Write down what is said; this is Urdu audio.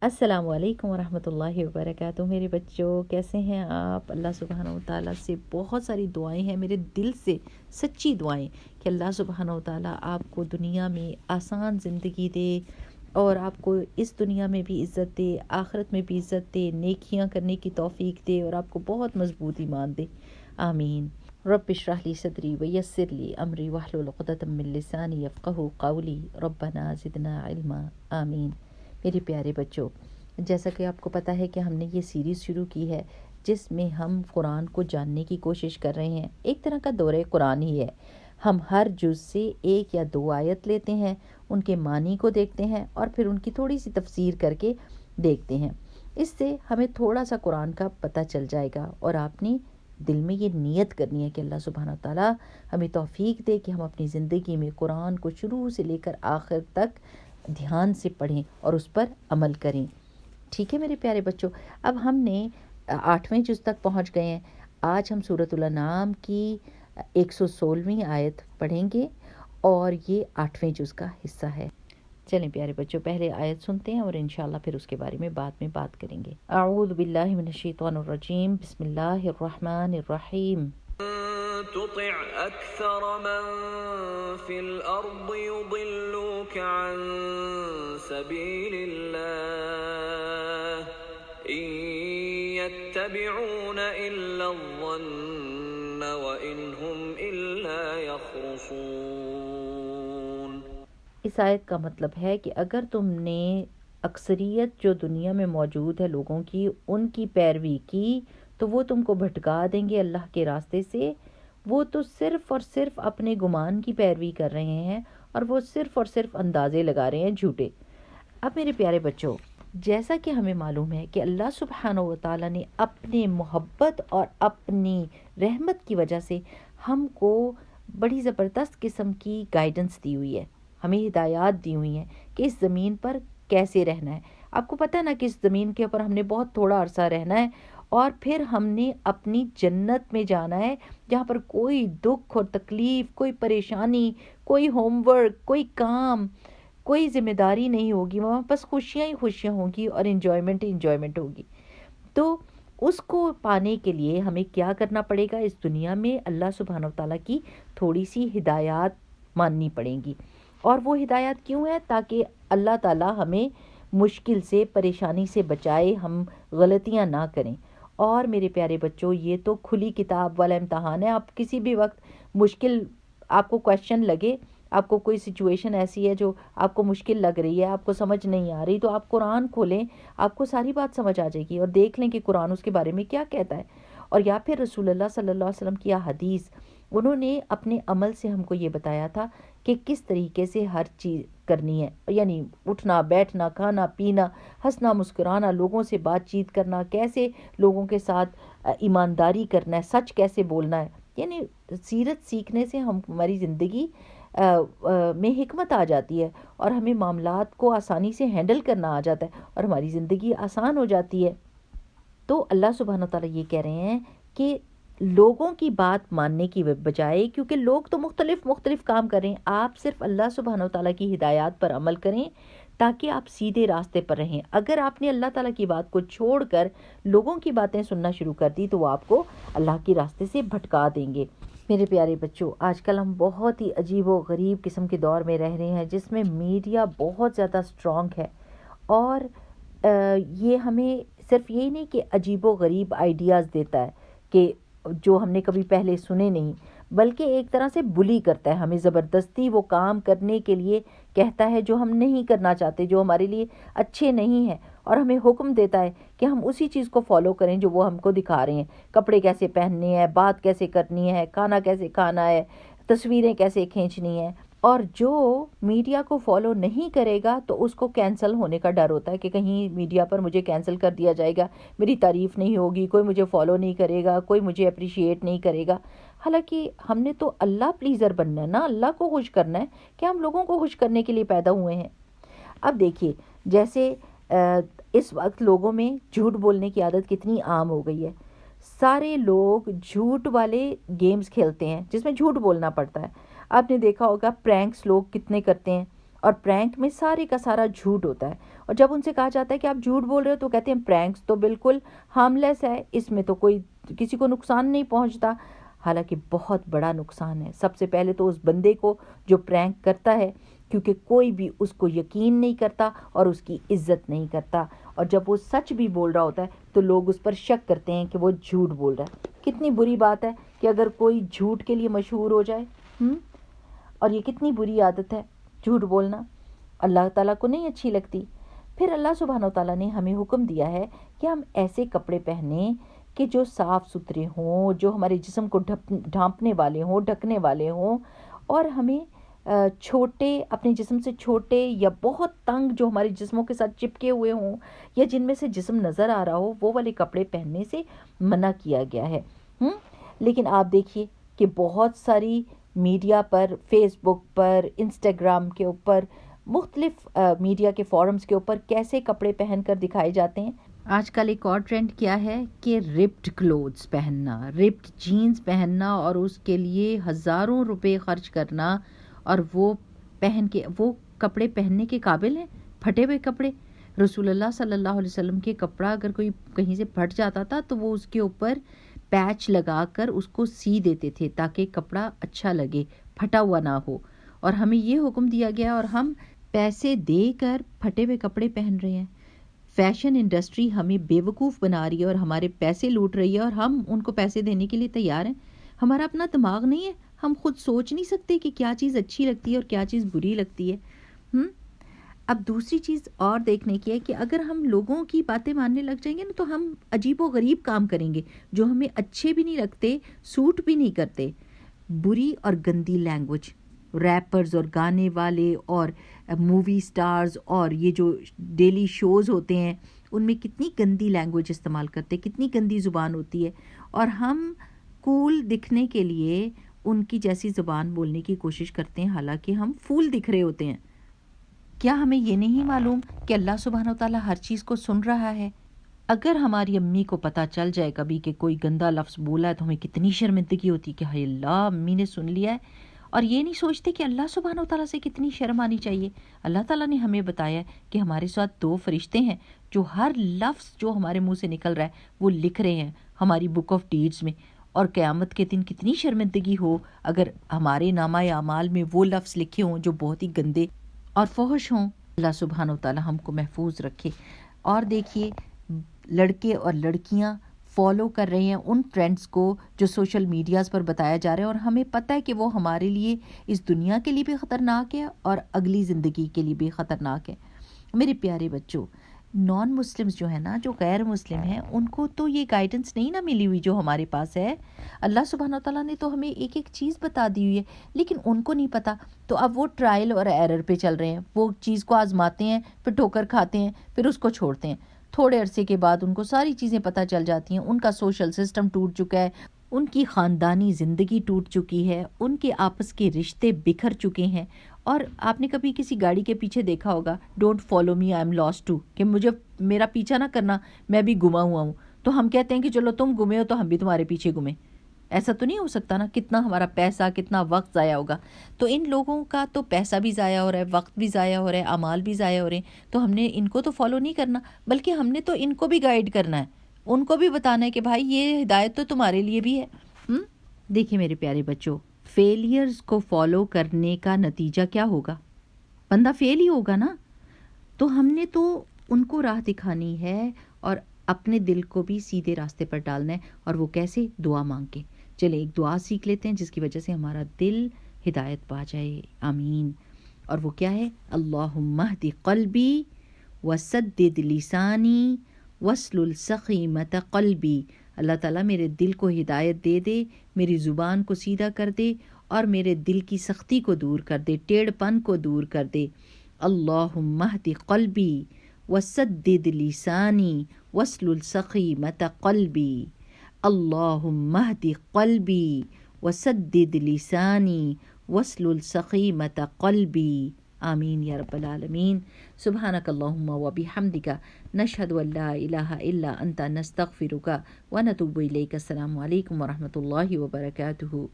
السلام علیکم ورحمۃ اللہ وبرکاتہ۔ میرے بچوں کیسے ہیں آپ؟ اللہ سبحانہ و تعالیٰ سے بہت ساری دعائیں ہیں، میرے دل سے سچی دعائیں کہ اللہ سبحانہ و تعالیٰ آپ کو دنیا میں آسان زندگی دے اور آپ کو اس دنیا میں بھی عزت دے، آخرت میں بھی عزت دے، نیکیاں کرنے کی توفیق دے اور آپ کو بہت مضبوط ایمان دے، آمین۔ رب اشرح لی صدری ویسر لی امری واحلل عقدۃ من لسانی یفقہوا قولی ربنا زدنا علما، آمین۔ میرے پیارے بچوں، جیسا کہ آپ کو پتہ ہے کہ ہم نے یہ سیریز شروع کی ہے جس میں ہم قرآن کو جاننے کی کوشش کر رہے ہیں، ایک طرح کا دورہ قرآن ہی ہے۔ ہم ہر جز سے ایک یا دو آیت لیتے ہیں، ان کے معنی کو دیکھتے ہیں اور پھر ان کی تھوڑی سی تفسیر کر کے دیکھتے ہیں۔ اس سے ہمیں تھوڑا سا قرآن کا پتہ چل جائے گا اور آپ نے دل میں یہ نیت کرنی ہے کہ اللہ سبحانہ تعالیٰ ہمیں توفیق دے کہ ہم اپنی زندگی میں قرآن کو شروع سے لے کر آخر تک دھیان سے پڑھیں اور اس پر عمل کریں۔ ٹھیک ہے میرے پیارے بچوں، اب ہم نے 8ویں جز تک پہنچ گئے ہیں۔ آج ہم سورۃ الانعام کی 116ویں آیت پڑھیں گے اور یہ 8ویں جز کا حصہ ہے۔ چلیں پیارے بچوں، پہلے آیت سنتے ہیں اور انشاءاللہ پھر اس کے بارے میں بعد میں بات کریں گے۔ اعوذ باللہ من الشیطان الرجیم، بسم اللہ الرحمن الرحیم۔ تطع أكثر من في الأرض يضلوك عن سبيل الله إن يتبعون إلا الظن وإن هم إلا يخرصون۔ اس آیت کا مطلب ہے کہ اگر تم نے اکثریت جو دنیا میں موجود ہے لوگوں کی، ان کی پیروی کی تو وہ تم کو بھٹکا دیں گے اللہ کے راستے سے۔ وہ تو صرف اور صرف اپنے گمان کی پیروی کر رہے ہیں اور وہ صرف اور صرف اندازے لگا رہے ہیں جھوٹے۔ اب میرے پیارے بچوں، جیسا کہ ہمیں معلوم ہے کہ اللہ سبحانہ و تعالیٰ نے اپنے محبت اور اپنی رحمت کی وجہ سے ہم کو بڑی زبردست قسم کی گائیڈنس دی ہوئی ہے، ہمیں ہدایات دی ہوئی ہیں کہ اس زمین پر کیسے رہنا ہے۔ آپ کو پتہ ہے نا کہ اس زمین کے اوپر ہم نے بہت تھوڑا عرصہ رہنا ہے اور پھر ہم نے اپنی جنت میں جانا ہے جہاں پر کوئی دکھ اور تکلیف، کوئی پریشانی، کوئی ہوم ورک، کوئی کام، کوئی ذمہ داری نہیں ہوگی، وہاں بس خوشیاں ہی خوشیاں ہوں گی اور انجوائمنٹ ہوگی۔ تو اس کو پانے کے لیے ہمیں کیا کرنا پڑے گا؟ اس دنیا میں اللہ سبحانہ و تعالیٰ کی تھوڑی سی ہدایات ماننی پڑیں گی۔ اور وہ ہدایات کیوں ہے؟ تاکہ اللہ تعالیٰ ہمیں مشکل سے، پریشانی سے بچائے، ہم غلطیاں نہ کریں۔ اور میرے پیارے بچوں، یہ تو کھلی کتاب والا امتحان ہے۔ آپ کسی بھی وقت مشکل آپ کو کویشچن لگے، آپ کو کوئی سچویشن ایسی ہے جو آپ کو مشکل لگ رہی ہے، آپ کو سمجھ نہیں آ رہی، تو آپ قرآن کھولیں، آپ کو ساری بات سمجھ آ جائے گی اور دیکھ لیں کہ قرآن اس کے بارے میں کیا کہتا ہے۔ اور یا پھر رسول اللہ صلی اللہ علیہ وسلم کی حدیث، انہوں نے اپنے عمل سے ہم کو یہ بتایا تھا کہ کس طریقے سے ہر چیز کرنی ہے، یعنی اٹھنا بیٹھنا، کھانا پینا، ہنسنا مسکرانا، لوگوں سے بات چیت کرنا، کیسے لوگوں کے ساتھ ایمانداری کرنا ہے، سچ کیسے بولنا ہے۔ یعنی سیرت سیکھنے سے ہماری زندگی میں حکمت آ جاتی ہے اور ہمیں معاملات کو آسانی سے ہینڈل کرنا آ جاتا ہے اور ہماری زندگی آسان ہو جاتی ہے۔ تو اللہ سبحانہ تعالیٰ یہ کہہ رہے ہیں کہ لوگوں کی بات ماننے کی بجائے، کیونکہ لوگ تو مختلف کام کریں، آپ صرف اللہ سبحانہ تعالیٰ کی ہدایات پر عمل کریں تاکہ آپ سیدھے راستے پر رہیں۔ اگر آپ نے اللہ تعالیٰ کی بات کو چھوڑ کر لوگوں کی باتیں سننا شروع کر دی تو وہ آپ کو اللہ کے راستے سے بھٹکا دیں گے۔ میرے پیارے بچوں، آج کل ہم بہت ہی عجیب و غریب قسم کے دور میں رہ رہے ہیں جس میں میڈیا بہت زیادہ سٹرونگ ہے اور یہ ہمیں صرف یہی نہیں کہ عجیب و غریب آئیڈیاز دیتا ہے کہ جو ہم نے کبھی پہلے سنے نہیں، بلکہ ایک طرح سے بلی کرتا ہے ہمیں، زبردستی وہ کام کرنے کے لیے کہتا ہے جو ہم نہیں کرنا چاہتے، جو ہمارے لیے اچھے نہیں ہیں، اور ہمیں حکم دیتا ہے کہ ہم اسی چیز کو فالو کریں جو وہ ہم کو دکھا رہے ہیں۔ کپڑے کیسے پہننے ہیں، بات کیسے کرنی ہے، کھانا کیسے کھانا ہے، تصویریں کیسے کھینچنی ہیں۔ اور جو میڈیا کو فالو نہیں کرے گا تو اس کو کینسل ہونے کا ڈر ہوتا ہے کہ کہیں میڈیا پر مجھے کینسل کر دیا جائے گا، میری تعریف نہیں ہوگی، کوئی مجھے فالو نہیں کرے گا، کوئی مجھے اپریشیٹ نہیں کرے گا۔ حالانکہ ہم نے تو اللہ پلیزر بننا ہے نا، اللہ کو خوش کرنا ہے کہ ہم لوگوں کو خوش کرنے کے لیے پیدا ہوئے ہیں۔ اب دیکھیے، جیسے اس وقت لوگوں میں جھوٹ بولنے کی عادت کتنی عام ہو گئی ہے۔ سارے لوگ جھوٹ والے گیمز کھیلتے ہیں جس میں جھوٹ بولنا پڑتا ہے۔ آپ نے دیکھا ہوگا پرینکس لوگ کتنے کرتے ہیں اور پرینک میں سارے کا سارا جھوٹ ہوتا ہے، اور جب ان سے کہا جاتا ہے کہ آپ جھوٹ بول رہے ہو تو کہتے ہیں پرینکس تو بالکل ہارملیس ہے، اس میں تو کوئی کسی کو نقصان نہیں پہنچتا، حالانکہ بہت بڑا نقصان ہے۔ سب سے پہلے تو اس بندے کو جو پرینک کرتا ہے، کیونکہ کوئی بھی اس کو یقین نہیں کرتا اور اس کی عزت نہیں کرتا، اور جب وہ سچ بھی بول رہا ہوتا ہے تو لوگ اس پر شک کرتے ہیں کہ وہ جھوٹ بول رہا ہے۔ کتنی بری بات ہے کہ اگر کوئی جھوٹ کے لیے مشہور ہو جائے، اور یہ کتنی بری عادت ہے جھوٹ بولنا، اللہ تعالیٰ کو نہیں اچھی لگتی۔ پھر اللہ سبحانہ و تعالیٰ نے ہمیں حکم دیا ہے کہ ہم ایسے کپڑے پہنیں کہ جو صاف ستھرے ہوں، جو ہمارے جسم کو ڈھانپنے والے ہوں، ڈھکنے والے ہوں، اور ہمیں چھوٹے، اپنے جسم سے چھوٹے یا بہت تنگ جو ہمارے جسموں کے ساتھ چپکے ہوئے ہوں، یا جن میں سے جسم نظر آ رہا ہو، وہ والے کپڑے پہننے سے منع کیا گیا ہے۔ لیکن آپ دیکھیے کہ بہت ساری میڈیا پر، فیس بک پر، انسٹاگرام کے اوپر، مختلف میڈیا کے فورمز کے اوپر کیسے کپڑے پہن کر دکھائے جاتے ہیں۔ آج کل ایک اور ٹرینڈ کیا ہے کہ رپڈ کلوتھس پہننا، رپڈ جینز پہننا، اور اس کے لیے ہزاروں روپے خرچ کرنا، اور وہ پہن کے، وہ کپڑے پہننے کے قابل ہیں، پھٹے ہوئے کپڑے۔ رسول اللہ صلی اللہ علیہ وسلم کے کپڑا اگر کوئی کہیں سے پھٹ جاتا تھا تو وہ اس کے اوپر پیچ لگا کر اس کو سی دیتے تھے تاکہ کپڑا اچھا لگے، پھٹا ہوا نہ ہو۔ اور ہمیں یہ حکم دیا گیا، اور ہم پیسے دے کر پھٹے ہوئے کپڑے پہن رہے ہیں۔ فیشن انڈسٹری ہمیں بیوقوف بنا رہی ہے اور ہمارے پیسے لوٹ رہی ہے، اور ہم ان کو پیسے دینے کے لیے تیار ہیں۔ ہمارا اپنا دماغ نہیں ہے، ہم خود سوچ نہیں سکتے کہ کیا چیز اچھی لگتی ہے اور کیا چیز بری لگتی ہے۔ اب دوسری چیز اور دیکھنے کی ہے کہ اگر ہم لوگوں کی باتیں ماننے لگ جائیں گے نا تو ہم عجیب و غریب کام کریں گے جو ہمیں اچھے بھی نہیں لگتے، سوٹ بھی نہیں کرتے۔ بری اور گندی لینگویج، ریپرز اور گانے والے اور مووی سٹارز اور یہ جو ڈیلی شوز ہوتے ہیں ان میں کتنی گندی لینگویج استعمال کرتے، کتنی گندی زبان ہوتی ہے، اور ہم کول دکھنے کے لیے ان کی جیسی زبان بولنے کی کوشش کرتے ہیں، حالانکہ ہم فول دکھ رہے ہوتے ہیں۔ کیا ہمیں یہ نہیں معلوم کہ اللہ سبحانہ و تعالیٰ ہر چیز کو سن رہا ہے؟ اگر ہماری امی کو پتہ چل جائے کبھی کہ کوئی گندا لفظ بولا ہے تو ہمیں کتنی شرمندگی ہوتی کہ ہائے اللہ، امی نے سن لیا ہے، اور یہ نہیں سوچتے کہ اللہ سبحانہ و تعالیٰ سے کتنی شرم آنی چاہیے۔ اللہ تعالیٰ نے ہمیں بتایا ہے کہ ہمارے ساتھ 2 فرشتے ہیں جو ہر لفظ جو ہمارے منہ سے نکل رہا ہے وہ لکھ رہے ہیں ہماری بک آف ڈیڈز میں، اور قیامت کے دن کتنی شرمندگی ہو اگر ہمارے نامہ اعمال میں وہ لفظ لکھے ہوں جو بہت ہی گندے اور فحش ہوں۔ اللہ سبحانہ و تعالیٰ ہم کو محفوظ رکھے۔ اور دیکھیے، لڑکے اور لڑکیاں فالو کر رہے ہیں ان ٹرینڈز کو جو سوشل میڈیاز پر بتایا جا رہا ہے، اور ہمیں پتہ ہے کہ وہ ہمارے لیے اس دنیا کے لیے بھی خطرناک ہے اور اگلی زندگی کے لیے بھی خطرناک ہے۔ میرے پیارے بچوں، نان مسلمز جو ہیں نا، جو غیر مسلم ہیں، ان کو تو یہ گائیڈنس نہیں نہ ملی ہوئی جو ہمارے پاس ہے۔ اللہ سبحانہ تعالیٰ نے تو ہمیں ایک ایک چیز بتا دی ہوئی ہے، لیکن ان کو نہیں پتہ، تو اب وہ ٹرائل اور ایرر پہ چل رہے ہیں۔ وہ چیز کو آزماتے ہیں، پھر ٹھوکر کھاتے ہیں، پھر اس کو چھوڑتے ہیں۔ تھوڑے عرصے کے بعد ان کو ساری چیزیں پتہ چل جاتی ہیں، ان کا سوشل سسٹم ٹوٹ چکا ہے، ان کی خاندانی زندگی ٹوٹ چکی ہے، ان کے آپس کے رشتے بکھر چکے ہیں۔ اور آپ نے کبھی کسی گاڑی کے پیچھے دیکھا ہوگا، don't follow me I am last two, کہ مجھے میرا پیچھا نہ کرنا، میں بھی گما ہوا ہوں۔ تو ہم کہتے ہیں کہ چلو تم گمے ہو تو ہم بھی تمہارے پیچھے گمیں۔ ایسا تو نہیں ہو سکتا نا، کتنا ہمارا پیسہ، کتنا وقت ضائع ہوگا۔ تو ان لوگوں کا تو پیسہ بھی ضائع ہو رہا ہے، وقت بھی ضائع ہو رہا ہے، اعمال بھی ضائع ہو رہے ہیں۔ تو ہم نے ان کو تو فالو نہیں کرنا، بلکہ ہم نے تو ان کو بھی گائیڈ کرنا ہے، ان کو بھی بتانا ہے کہ بھائی یہ ہدایت تو تمہارے لیے بھی ہے۔ دیکھیں میرے پیارے بچوں، فیلیئرز کو فالو کرنے کا نتیجہ کیا ہوگا؟ بندہ فیل ہی ہوگا نا۔ تو ہم نے تو ان کو راہ دکھانی ہے اور اپنے دل کو بھی سیدھے راستے پر ڈالنا ہے، اور وہ کیسے؟ دعا مانگ کے۔ چلیں ایک دعا سیکھ لیتے ہیں جس کی وجہ سے ہمارا دل ہدایت پا جائے، آمین۔ اور وہ کیا ہے؟ اللہم اہد قلبی وسدد لسانی واسلل سخیمۃ قلبی۔ اللہ تعالیٰ میرے دل کو ہدایت دے دے، میری زبان کو سیدھا کر دے، اور میرے دل کی سختی کو دور کر دے، ٹیڑھ پن کو دور کر دے۔ اللہم اہد قلبی وسدد لسانی واسلل سخیمۃ قلبی۔ اللہم اہد قلبی وسدد لسانی واسلل سخیمۃ قلبی، آمین یا رب العالمین۔ سبحانک اللہم و بحمدک، نشہد ان لا الہ الا انت، نستغفرک و نتوب الیک۔ السلام علیکم ورحمۃ اللہ وبرکاتہ۔